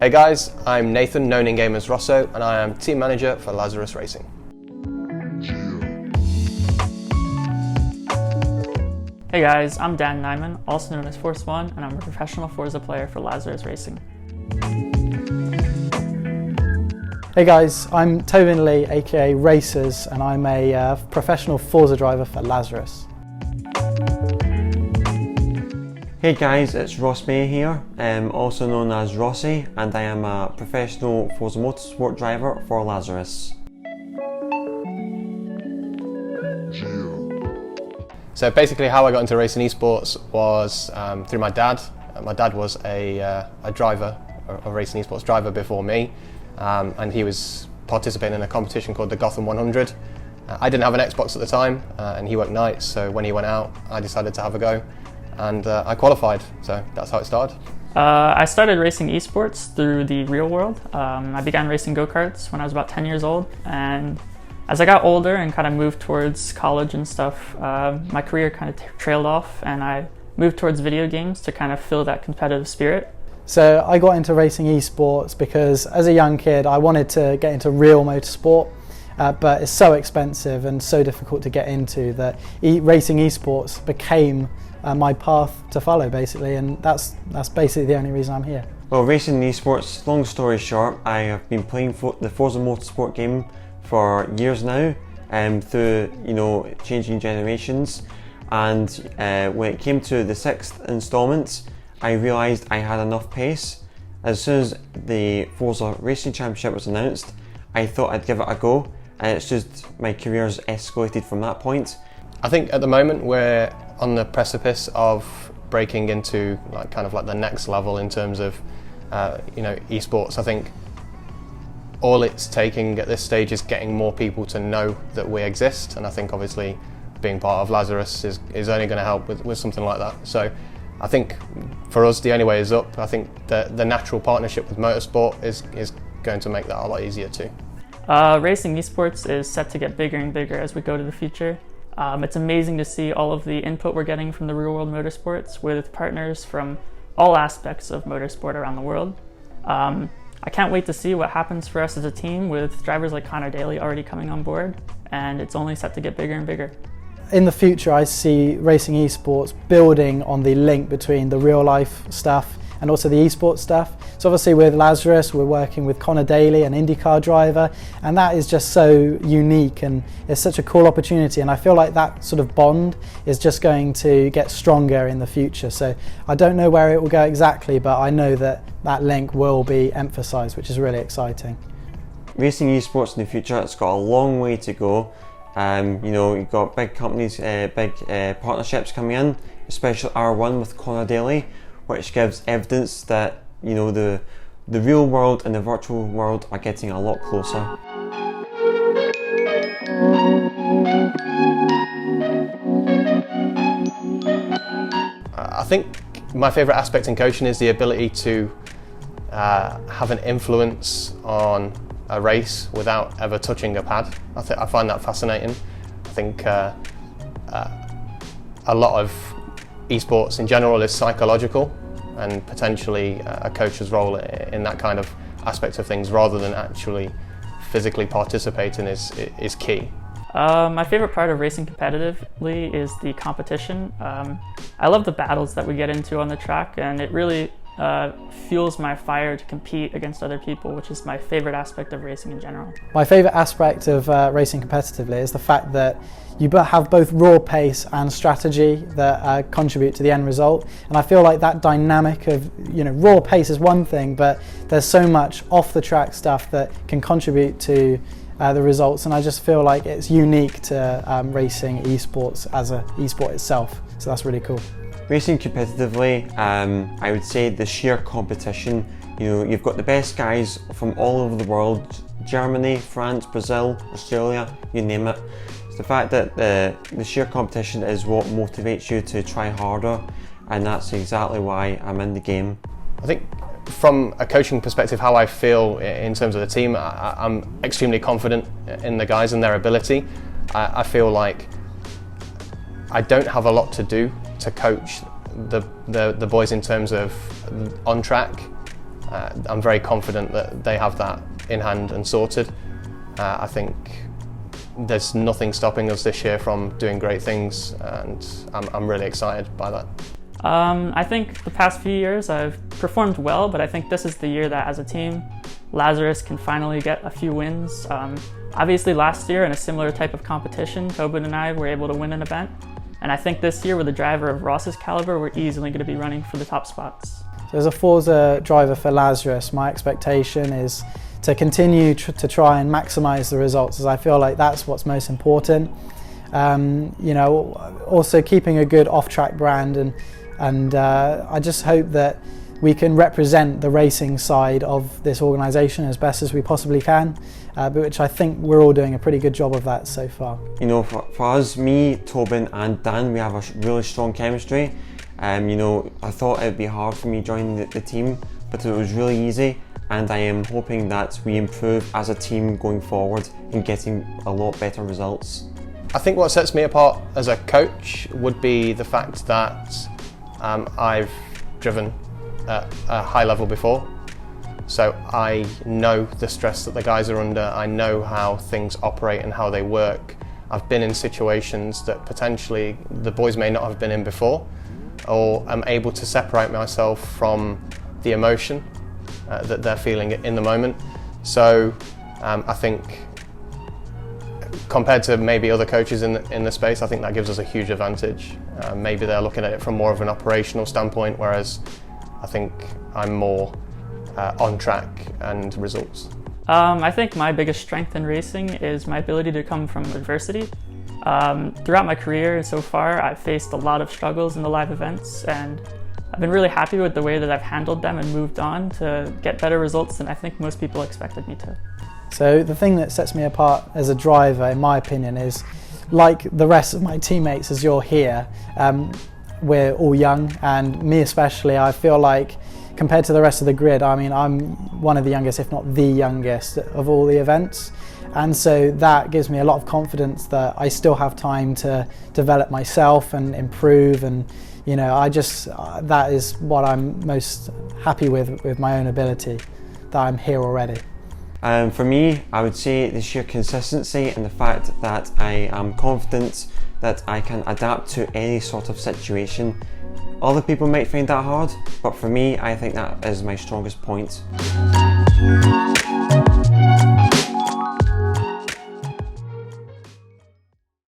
Hey guys, I'm Nathan, known in game as ROSSO, and I am team manager for Lazarus Racing. Hey guys, I'm Dan Nyman, also known as Force One, and I'm a professional Forza player for Lazarus Racing. Hey guys, I'm Tobin Lee, aka RACERZ, and I'm a professional Forza driver for Lazarus. Hey guys, it's Ross May here, also known as ROSSI, and I am a professional Forza Motorsport driver for Lazarus. So basically how I got into racing esports was through my dad. My dad was a driver, a racing esports driver before me, and he was participating in a competition called the Gotham 100. I didn't have an Xbox at the time, and he worked nights, so when he went out, I decided to have a go. And I qualified, so that's how it started. I started racing esports through the real world. I began racing go-karts when I was about 10 years old, and as I got older and kind of moved towards college and stuff, my career kind of trailed off, and I moved towards video games to kind of fill that competitive spirit. So I got into racing esports because as a young kid I wanted to get into real motorsport, but it's so expensive and so difficult to get into that racing esports became my path to follow, basically, and that's basically the only reason I'm here. Well, racing esports, long story short, I have been playing the Forza Motorsport game for years now, through changing generations, and when it came to the 6th instalment, I realised I had enough pace. As soon as the Forza Racing Championship was announced, I thought I'd give it a go, and it's just my career's escalated from that point. I think at the moment we're on the precipice of breaking into kind of the next level in terms of esports. I think all it's taking at this stage is getting more people to know that we exist, and I think obviously being part of Lazarus is only going to help with something like that. So I think for us the only way is up. I think the natural partnership with motorsport is going to make that a lot easier too. Racing esports is set to get bigger and bigger as we go to the future. It's amazing to see all of the input we're getting from the real world motorsports with partners from all aspects of motorsport around the world. I can't wait to see what happens for us as a team with drivers like Connor Daly already coming on board, and it's only set to get bigger and bigger. In the future I see racing esports building on the link between the real life stuff and also the esports stuff. So obviously with Lazarus we're working with Connor Daly, an IndyCar driver, and that is just so unique and it's such a cool opportunity, and I feel like that sort of bond is just going to get stronger in the future. So I don't know where it will go exactly, but I know that that link will be emphasised, which is really exciting. Racing esports in the future, it's got a long way to go. You've got big companies, big partnerships coming in, especially R1 with Connor Daly, which gives evidence that the real world and the virtual world are getting a lot closer. I think my favourite aspect in coaching is the ability to have an influence on a race without ever touching a pad. I find that fascinating. I think a lot of esports in general is psychological, and potentially a coach's role in that kind of aspect of things rather than actually physically participating is key. My favorite part of racing competitively is the competition. I love the battles that we get into on the track, and it really fuels my fire to compete against other people, which is my favorite aspect of racing in general. My favourite aspect of racing competitively is the fact that you have both raw pace and strategy that contribute to the end result, and I feel like that dynamic of raw pace is one thing, but there's so much off the track stuff that can contribute to the results, and I just feel like it's unique to racing esports as an esport itself, so that's really cool. Racing competitively, I would say the sheer competition. You've got the best guys from all over the world, Germany, France, Brazil, Australia, you name it. It's the fact that the sheer competition is what motivates you to try harder, and that's exactly why I'm in the game. I think from a coaching perspective, how I feel in terms of the team, I'm extremely confident in the guys and their ability. I feel like I don't have a lot to do to coach the boys in terms of on track. I'm very confident that they have that in hand and sorted. I think there's nothing stopping us this year from doing great things, and I'm really excited by that. I think the past few years I've performed well, but I think this is the year that as a team, Lazarus can finally get a few wins. Obviously last year in a similar type of competition, Tobin and I were able to win an event. And I think this year with a driver of Ross's caliber, we're easily going to be running for the top spots. So as a Forza driver for Lazarus, my expectation is to continue to try and maximise the results, as I feel like that's what's most important. You know, also keeping a good off-track brand, and I just hope that we can represent the racing side of this organisation as best as we possibly can, which I think we're all doing a pretty good job of that so far. You know, for us, me, Tobin and Dan, we have a really strong chemistry. You know, I thought it would be hard for me joining the team, but it was really easy, and I am hoping that we improve as a team going forward and getting a lot better results. I think what sets me apart as a coach would be the fact that I've driven at a high level before, so I know the stress that the guys are under. I know how things operate and how they work. I've been in situations that potentially the boys may not have been in before, or I'm able to separate myself from the emotion that they're feeling in the moment. So I think compared to maybe other coaches in the space, I think that gives us a huge advantage. Maybe they're looking at it from more of an operational standpoint, whereas I think I'm more on track and results. I think my biggest strength in racing is my ability to come from adversity. Throughout my career so far, I've faced a lot of struggles in the live events, and I've been really happy with the way that I've handled them and moved on to get better results than I think most people expected me to. So the thing that sets me apart as a driver, in my opinion, is like the rest of my teammates as you're here, we're all young, and me especially, I feel like compared to the rest of the grid, I mean, I'm one of the youngest, if not the youngest, of all the events. And so that gives me a lot of confidence that I still have time to develop myself and improve, and you know, that is what I'm most happy with my own ability, that I'm here already. For me, I would say the sheer consistency and the fact that I am confident that I can adapt to any sort of situation. Other people might find that hard, but for me, I think that is my strongest point.